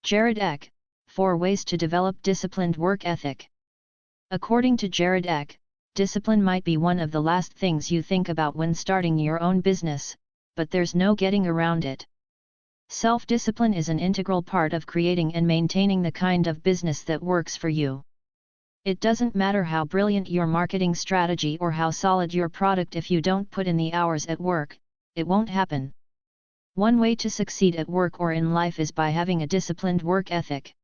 Jared Eck, 4 Ways to Develop Disciplined Work Ethic. According to Jared Eck, discipline might be one of the last things you think about when starting your own business, but there's no getting around it. Self-discipline is an integral part of creating and maintaining the kind of business that works for you. It doesn't matter how brilliant your marketing strategy or how solid your product, if you don't put in the hours at work, it won't happen. One way to succeed at work or in life is by having a disciplined work ethic.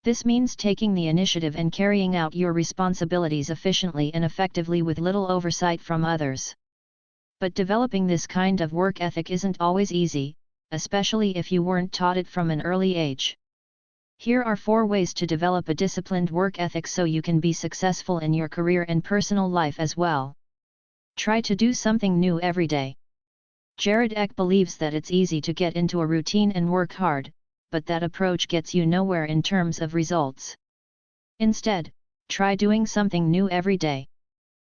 This means taking the initiative and carrying out your responsibilities efficiently and effectively with little oversight from others. But developing this kind of work ethic isn't always easy, especially if you weren't taught it from an early age. Here are 4 ways to develop a disciplined work ethic so you can be successful in your career and personal life as well. Try to do something new every day. Jared Eck believes that it's easy to get into a routine and work hard, but that approach gets you nowhere in terms of results. Instead, try doing something new every day.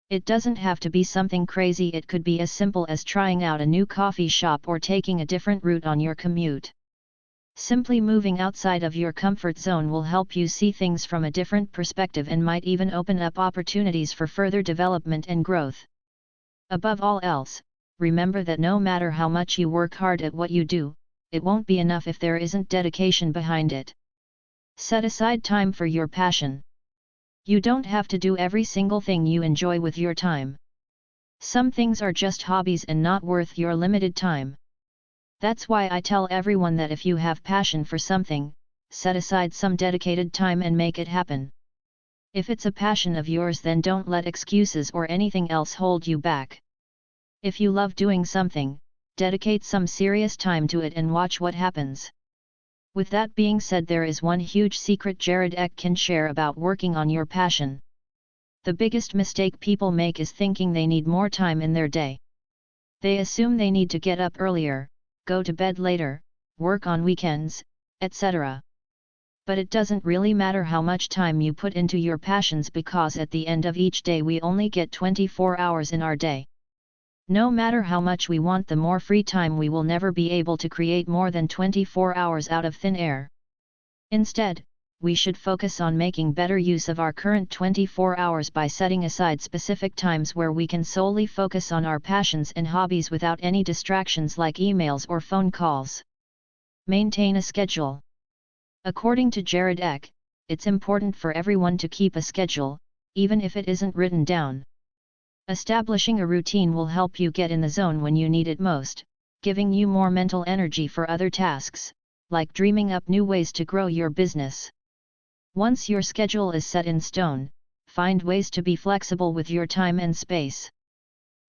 It doesn't have to be something crazy. It could be as simple as trying out a new coffee shop or taking a different route on your commute. Simply moving outside of your comfort zone will help you see things from a different perspective and might even open up opportunities for further development and growth. Above all else, remember that no matter how much you work hard at what you do, it won't be enough if there isn't dedication behind it. Set aside time for your passion. You don't have to do every single thing you enjoy with your time. Some things are just hobbies and not worth your limited time. That's why I tell everyone that if you have passion for something, set aside some dedicated time and make it happen. If it's a passion of yours, then don't let excuses or anything else hold you back. If you love doing something, dedicate some serious time to it and watch what happens. With that being said, there is one huge secret Jared Eck can share about working on your passion. The biggest mistake people make is thinking they need more time in their day. They assume they need to get up earlier, go to bed later, work on weekends, etc. But it doesn't really matter how much time you put into your passions, because at the end of each day we only get 24 hours in our day. No matter how much we want the more free time, we will never be able to create more than 24 hours out of thin air. Instead, we should focus on making better use of our current 24 hours by setting aside specific times where we can solely focus on our passions and hobbies without any distractions like emails or phone calls. Maintain a schedule. According to Jared Eck, it's important for everyone to keep a schedule, even if it isn't written down. Establishing a routine will help you get in the zone when you need it most, giving you more mental energy for other tasks, like dreaming up new ways to grow your business. Once your schedule is set in stone, find ways to be flexible with your time and space.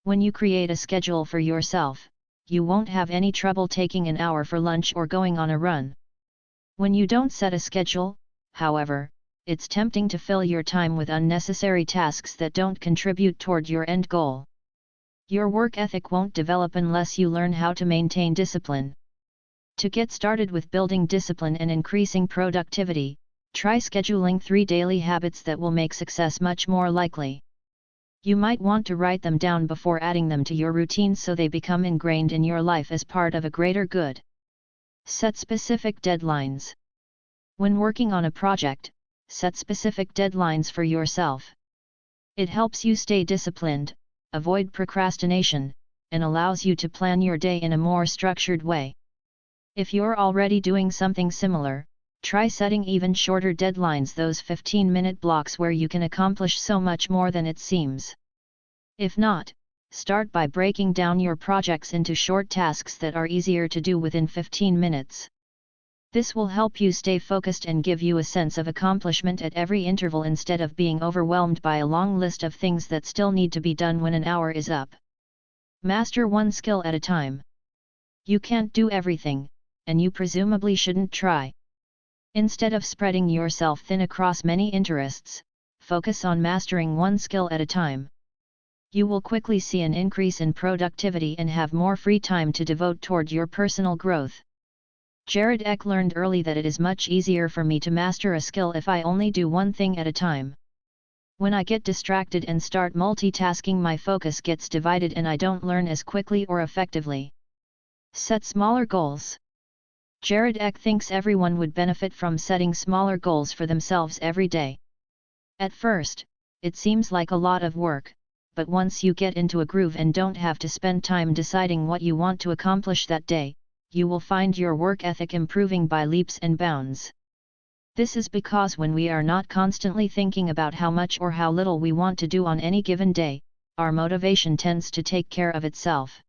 When you create a schedule for yourself, you won't have any trouble taking an hour for lunch or going on a run. When you don't set a schedule, however, it's tempting to fill your time with unnecessary tasks that don't contribute toward your end goal. Your work ethic won't develop unless you learn how to maintain discipline. To get started with building discipline and increasing productivity, try scheduling 3 daily habits that will make success much more likely. You might want to write them down before adding them to your routine so they become ingrained in your life as part of a greater good. Set specific deadlines. When working on a project, set specific deadlines for yourself. It helps you stay disciplined, avoid procrastination, and allows you to plan your day in a more structured way. If you're already doing something similar, try setting even shorter deadlines, those 15-minute blocks where you can accomplish so much more than it seems. If not, start by breaking down your projects into short tasks that are easier to do within 15 minutes. This will help you stay focused and give you a sense of accomplishment at every interval instead of being overwhelmed by a long list of things that still need to be done when an hour is up. Master one skill at a time. You can't do everything, and you presumably shouldn't try. Instead of spreading yourself thin across many interests, focus on mastering one skill at a time. You will quickly see an increase in productivity and have more free time to devote toward your personal growth. Jared Eck learned early that it is much easier for me to master a skill if I only do one thing at a time. When I get distracted and start multitasking, my focus gets divided and I don't learn as quickly or effectively. Set smaller goals. Jared Eck thinks everyone would benefit from setting smaller goals for themselves every day. At first, it seems like a lot of work, but once you get into a groove and don't have to spend time deciding what you want to accomplish that day, you will find your work ethic improving by leaps and bounds. This is because when we are not constantly thinking about how much or how little we want to do on any given day, our motivation tends to take care of itself.